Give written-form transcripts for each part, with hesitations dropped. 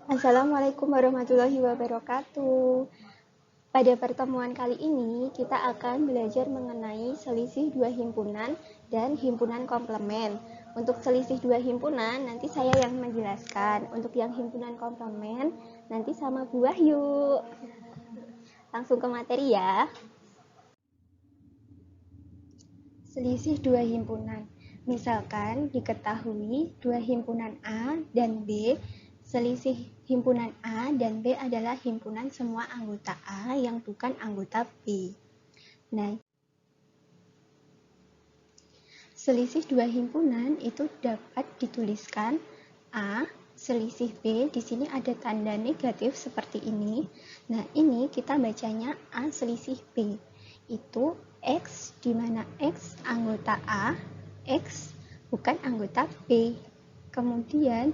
Assalamualaikum warahmatullahi wabarakatuh. Pada pertemuan kali ini, kita akan belajar mengenai selisih dua himpunan dan himpunan komplement. Untuk selisih dua himpunan, nanti saya yang menjelaskan. Untuk yang himpunan komplement, nanti sama Bu Wahyu. Langsung ke materi ya. Selisih dua himpunan. Misalkan diketahui dua himpunan A dan B. Selisih himpunan A dan B adalah himpunan semua anggota A yang bukan anggota B. Nah, selisih dua himpunan itu dapat dituliskan A selisih B. Di sini ada tanda negatif seperti ini. Nah, ini kita bacanya A selisih B. Itu X, di mana X anggota A, X bukan anggota B. Kemudian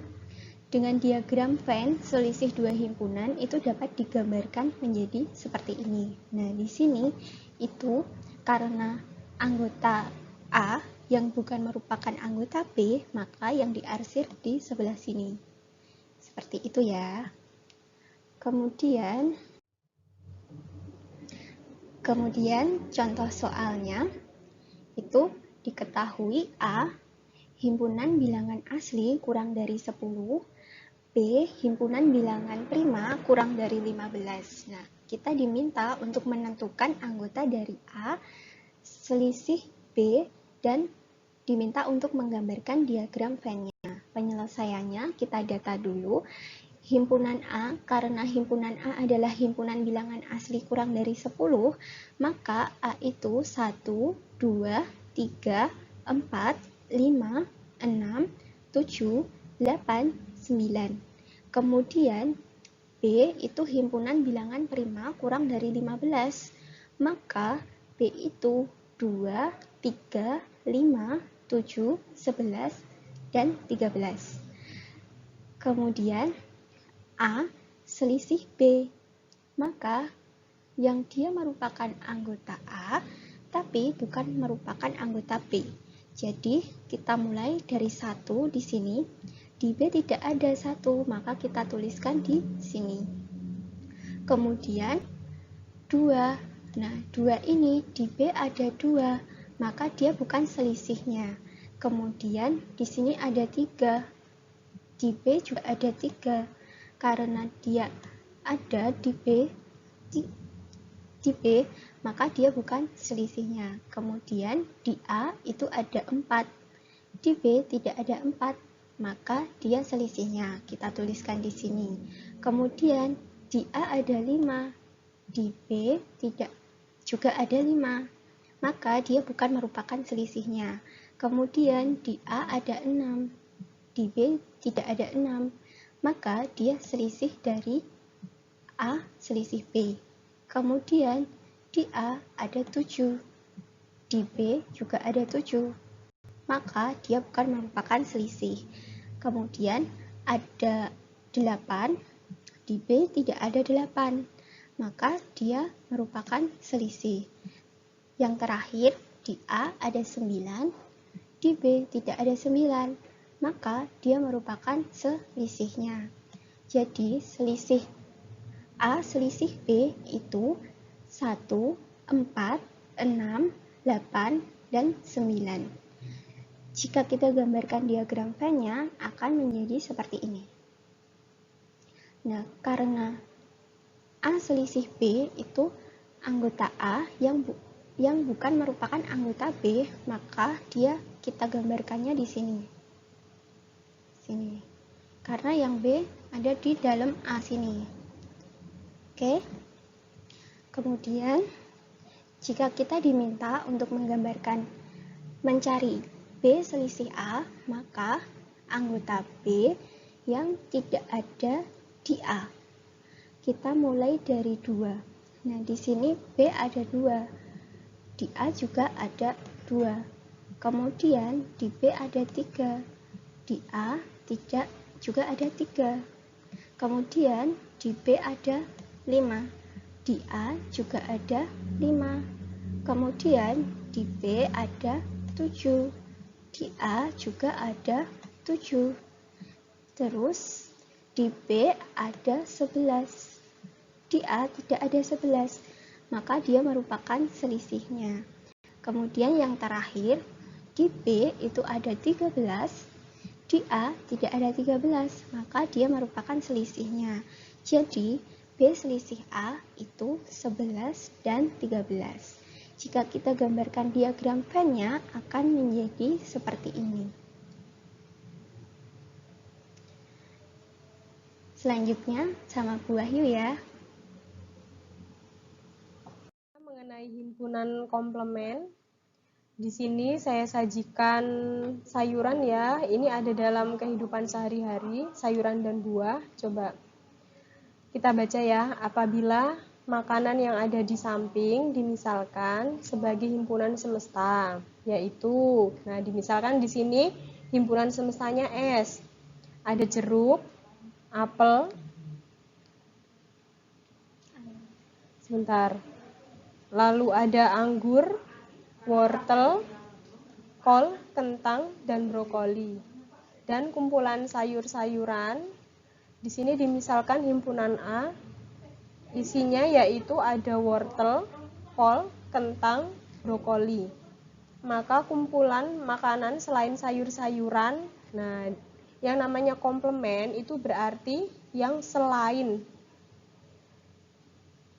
dengan diagram Venn selisih dua himpunan itu dapat digambarkan menjadi seperti ini. Nah, di sini itu karena anggota A yang bukan merupakan anggota B, maka yang diarsir di sebelah sini. Seperti itu ya. Kemudian contoh soalnya itu diketahui A himpunan bilangan asli kurang dari 10, B himpunan bilangan prima kurang dari 15. Nah, kita diminta untuk menentukan anggota dari A, selisih B, dan diminta untuk menggambarkan diagram Venn-nya. Penyelesaiannya kita data dulu. Himpunan A, karena himpunan A adalah himpunan bilangan asli kurang dari 10, maka A itu 1, 2, 3, 4, 5, 6, 7, 8, 9. Kemudian B itu himpunan bilangan prima kurang dari 15, maka B itu 2, 3, 5, 7, 11, dan 13. Kemudian A selisih B, maka yang dia merupakan anggota A tapi bukan merupakan anggota B. Jadi kita mulai dari 1 di sini. Di B tidak ada 1, maka kita tuliskan di sini. Kemudian 2. Nah, 2 ini di B ada 2, maka dia bukan selisihnya. Kemudian di sini ada 3. Di B juga ada 3. Karena dia ada di B, maka dia bukan selisihnya. Kemudian di A itu ada 4. Di B tidak ada 4, maka dia selisihnya. Kita tuliskan di sini. Kemudian di A ada 5, di B tidak juga ada 5, maka dia bukan merupakan selisihnya. Kemudian di A ada 6, di B tidak ada 6, maka dia selisih dari A selisih B. Kemudian di A ada 7, di B juga ada 7, maka dia bukan merupakan selisih. Kemudian ada 8, di B tidak ada 8, maka dia merupakan selisih. Yang terakhir, di A ada 9, di B tidak ada 9, maka dia merupakan selisihnya. Jadi selisih A selisih B itu 1, 4, 6, 8, dan 9. Jika kita gambarkan diagram Venn-nya akan menjadi seperti ini. Nah, karena A selisih B itu anggota A yang bukan merupakan anggota B, maka kita gambarkannya di sini. Karena yang B ada di dalam A sini. Oke. Kemudian jika kita diminta untuk mencari B selisih A, maka anggota B yang tidak ada di A. Kita mulai dari 2. Nah, di sini B ada 2. Di A juga ada 2. Kemudian di B ada 3. Di A tidak juga ada 3. Kemudian di B ada 5. Di A juga ada 5. Kemudian di B ada 7. Di A juga ada 7. Terus Di B ada 11. Di A tidak ada 11. Maka dia merupakan selisihnya. Kemudian yang terakhir, di B itu ada 13. Di A tidak ada 13. Maka dia merupakan selisihnya. Jadi, B selisih A itu 11 dan 13. Jika kita gambarkan diagram Venn-nya akan menjadi seperti ini. Selanjutnya sama Bu Wahyu ya. Mengenai himpunan komplement, di sini saya sajikan sayuran ya. Ini ada dalam kehidupan sehari-hari, sayuran dan buah. Coba kita baca ya. Apabila makanan yang ada di samping dimisalkan sebagai himpunan semesta, yaitu, nah dimisalkan di sini himpunan semestanya S. Ada jeruk, apel, lalu ada anggur, wortel, kol, kentang, dan brokoli. Dan kumpulan sayur-sayuran, di sini dimisalkan himpunan A, isinya yaitu ada wortel, kol, kentang, brokoli. Maka kumpulan makanan selain sayur-sayuran, nah yang namanya komplement itu berarti yang selain.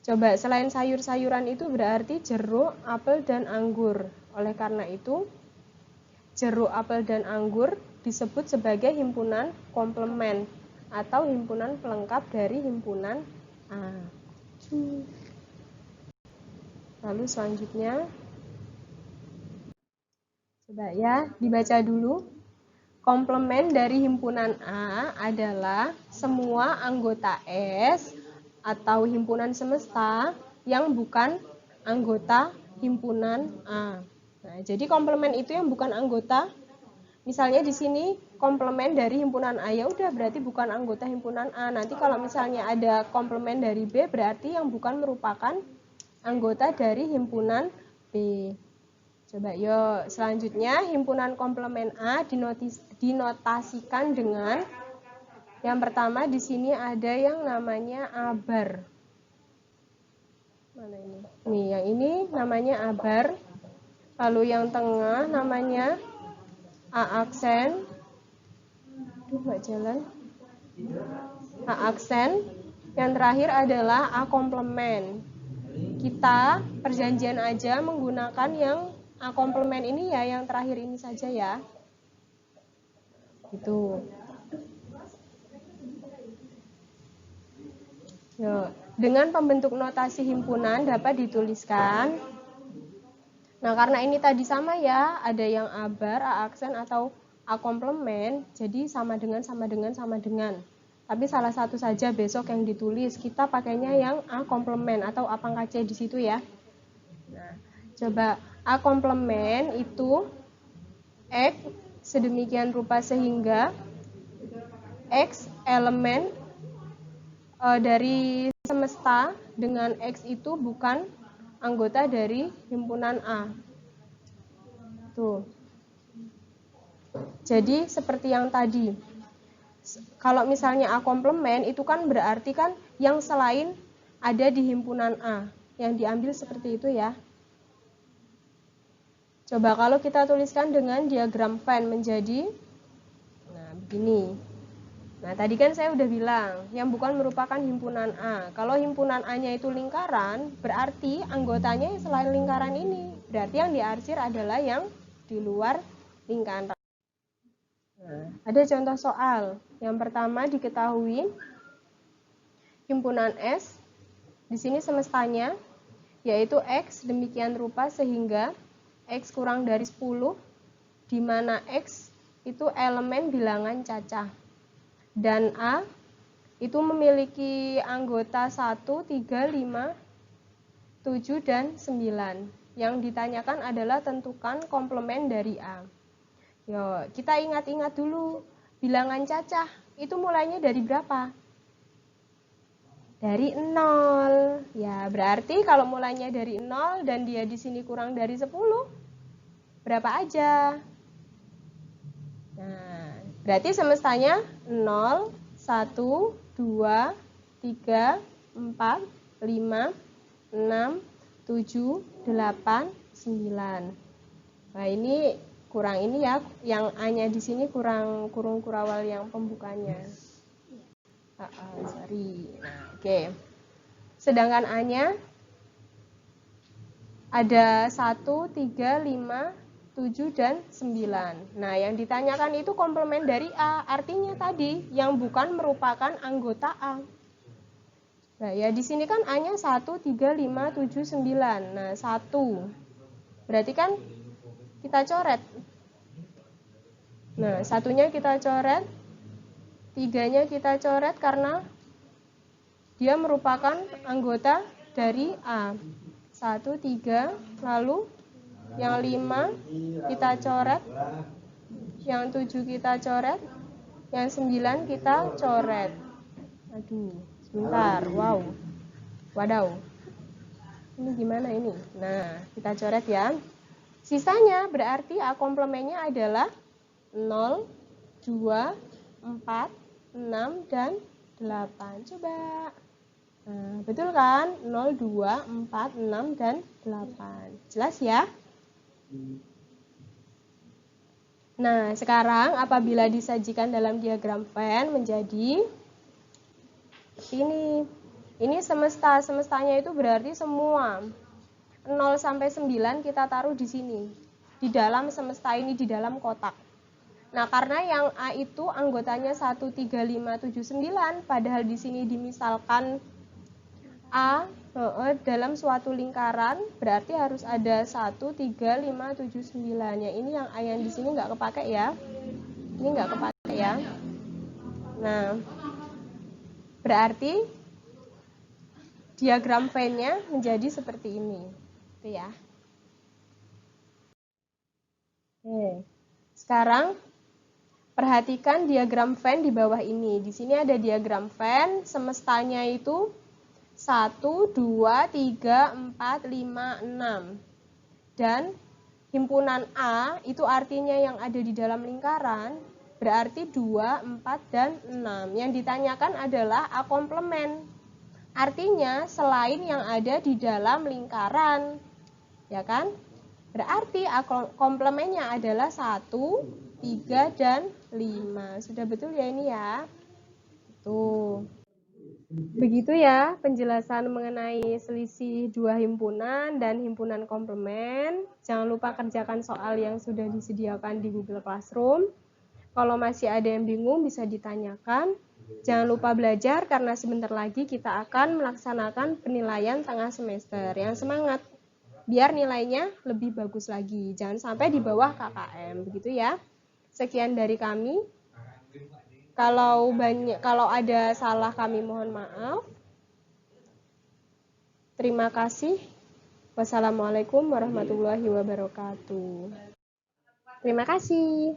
Coba selain sayur-sayuran itu berarti jeruk, apel, dan anggur. Oleh karena itu, jeruk, apel, dan anggur disebut sebagai himpunan komplement atau himpunan pelengkap dari himpunan A. Lalu selanjutnya, coba ya dibaca dulu. Komplement dari himpunan A adalah semua anggota S atau himpunan semesta yang bukan anggota himpunan A. Nah, jadi komplement itu yang bukan anggota. Misalnya di sini komplement dari himpunan A, ya udah berarti bukan anggota himpunan A. Nanti kalau misalnya ada komplement dari B, berarti yang bukan merupakan anggota dari himpunan B. Coba yuk, selanjutnya himpunan komplement A dinotasikan dengan yang pertama di sini ada yang namanya abar. Mana ini? Nih, yang ini namanya abar. Lalu yang tengah namanya A aksen. Aduh, nggak jalan. A aksen. Yang terakhir adalah A komplement. Kita perjanjian aja menggunakan yang A komplement ini ya, yang terakhir ini saja ya. Gitu. Yo, dengan pembentuk notasi himpunan dapat dituliskan. Nah, karena ini tadi sama ya, ada yang abar, A aksen atau A komplement, jadi sama dengan. Tapi salah satu saja besok yang ditulis, kita pakainya yang A komplement atau A pangkat C di situ ya. Nah, coba A komplement itu X sedemikian rupa sehingga X elemen dari semesta dengan X itu bukan anggota dari himpunan A. Tuh. Jadi seperti yang tadi. Kalau misalnya A komplement itu kan berarti kan yang selain ada di himpunan A. Yang diambil seperti itu ya. Coba kalau kita tuliskan dengan diagram Venn menjadi begini. Nah, tadi kan saya udah bilang, yang bukan merupakan himpunan A. Kalau himpunan A-nya itu lingkaran, berarti anggotanya selain lingkaran ini. Berarti yang diarsir adalah yang di luar lingkaran. Nah, ada contoh soal. Yang pertama diketahui himpunan S, di sini semestanya, yaitu X demikian rupa sehingga X kurang dari 10, di mana X itu elemen bilangan cacah. Dan A itu memiliki anggota 1, 3, 5, 7, dan 9. Yang ditanyakan adalah tentukan komplement dari A. Yo, kita ingat-ingat dulu, bilangan cacah itu mulainya dari berapa? Dari 0. Ya, berarti kalau mulainya dari 0 dan dia di sini kurang dari 10, berapa aja? Nah, berarti semestanya 0, 1, 2, 3, 4, 5, 6, 7, 8, 9. Nah, ini kurang ini ya, yang A-nya di sini kurang kurung kurawal yang pembukanya. Sorry. Nah, oke. Sedangkan A-nya ada 1, 3, 5, 7, dan 9. Nah, yang ditanyakan itu komplement dari A. Artinya tadi, yang bukan merupakan anggota A. Nah, ya di sini kan A-nya 1, 3, 5, 7, 9. Nah, 1. Berarti kan kita coret. Nah, 1-nya kita coret. 3-nya kita coret karena dia merupakan anggota dari A. 1, 3, lalu yang 5 kita coret, yang 7 kita coret, yang 9 kita coret. Aduh, sebentar, wadaw. Ini gimana ini? Nah, kita coret ya. Sisanya berarti A komplemennya adalah 0, 2, 4, 6, dan 8. Coba. Nah, betul kan? 0, 2, 4, 6, dan 8. Jelas ya? Nah, sekarang apabila disajikan dalam diagram Venn menjadi ini. Ini semesta. Semestanya itu berarti semua. 0 sampai 9 kita taruh di sini. Di dalam semesta ini, di dalam kotak. Nah, karena yang A itu anggotanya 1, 3, 5, 7, 9, padahal di sini dimisalkan A dalam suatu lingkaran, berarti harus ada 1, 3, 5, 7, 9. Ya, ini yang A yang di sini nggak kepake ya. Ini nggak kepake ya. Nah, berarti diagram Venn-nya menjadi seperti ini. Itu ya. Oke. Sekarang perhatikan diagram Venn di bawah ini. Di sini ada diagram Venn, semestanya itu 1, 2, 3, 4, 5, 6. Dan himpunan A itu artinya yang ada di dalam lingkaran, berarti 2, 4, dan 6. Yang ditanyakan adalah A komplement. Artinya selain yang ada di dalam lingkaran. Ya kan? Berarti A komplemennya adalah 1, 3, dan 5. Sudah betul ya ini ya? Tuh. Begitu ya penjelasan mengenai selisih dua himpunan dan himpunan komplement. Jangan lupa kerjakan soal yang sudah disediakan di Google Classroom. Kalau masih ada yang bingung bisa ditanyakan. Jangan lupa belajar karena sebentar lagi kita akan melaksanakan penilaian tengah semester. Yang semangat, biar nilainya lebih bagus lagi. Jangan sampai di bawah KKM, begitu ya. Sekian dari kami. Kalau ada salah kami mohon maaf. Terima kasih. Wassalamualaikum warahmatullahi wabarakatuh. Terima kasih.